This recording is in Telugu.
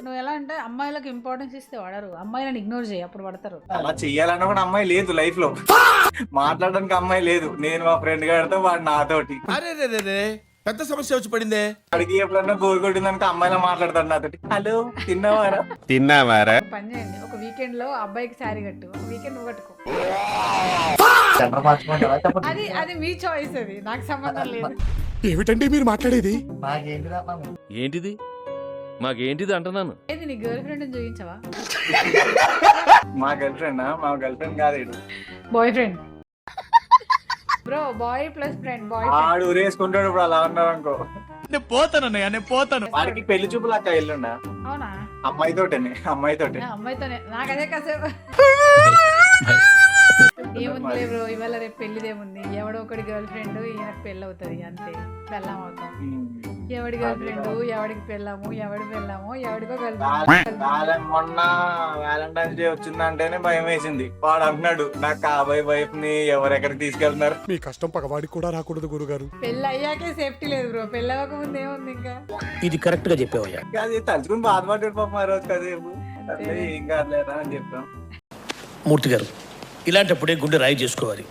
నువ్వు ఎలా అంటే అమ్మాయిలకు ఇంపార్టెన్స్ ఇస్తే వాడరు, అమ్మాయిలను ఇగ్నోర్ చేయి అప్పుడు పడతారు. అలా చెయ్యాలన్నా కూడా అమ్మాయి లేదు లైఫ్ లో, మాట్లాడడానికి అమ్మాయి లేదు. నేను మా ఫ్రెండ్ గారితో, వాడు నాతోటి. అరే పెద్ద సమస్య వచ్చి పడిందే. అడిగి ఎప్పుడన్నా బోర్ కొట్టిందనుకో అమ్మాయిలా మాట్లాడతాడు నాతోటి. హలో తిన్నావారా పని చేయండి, ఒక వీకెండ్ లో అబ్బాయికి శారీ కట్టు, ఒక వీకెండ్ నువ్వు కట్టుకో. అది అది మీ చాయిస్, అది నాకు సంబంధం లేదు. ఏమిటండి మీరు మాట్లాడేది? ఏంటిది మాకేంటిది అంటున్నాను. ఏది నీ గర్ల్ ఫ్రెండ్ చూపించవా? మా గర్ల్ ఫ్రెండ్ కాదు, boyfriend bro, boy plus friend, boy ఆడు ఊరేసుకుంటాడు. ఇప్పుడు అలా అన్నారు అనుకో, నేను పోతాను. వాడికి పెళ్లి చూపులు అక్క ఎల్లుండా. అవునా? అమ్మాయితోటే. అమ్మాయితోనే నాకు అదే కాసేపు. ఏముందిలే బ్రో, ఇవాళ రేపు పెళ్లిదేముంది, ఎవడో ఒకటి గర్ల్ ఫ్రెండ్ ఈయనకు పెళ్ళి అవుతుంది అంతే, పెళ్ళాం అవుతాం. ఎవడి గర్ల్ ఫ్రెండ్, ఎవడికి పెళ్ళాము, ఎవడికో గర్ల్ ఫ్రెండ్. మొన్న వ్యాలంటైన్స్ డే వచ్చిందంటేనే భయం వేసింది. వాడు అంటున్నాడు, నాకు కాబోయే వైఫ్ ని ఎవరెక్కడికి తీసుకెళ్తున్నారు. మీ కష్టం పగవాడికి కూడా రాకూడదు గురుగారు. పెళ్ళి అయ్యాకే సేఫ్టీ లేదు బ్రో, పెళ్ళి అవ్వక ముందు ఏముంది ఇంకా. ఇది కరెక్ట్ గా చెప్పావయ్యా. అది తలుచుకుని బాధపడ్డాడు పాపం ఆ రోజు. కదేపు ఏం కాదులేరా అని చెప్పాం. మూర్తి గారు, ఇలాంటప్పుడే గుండె రాయి చేసుకోవాలి.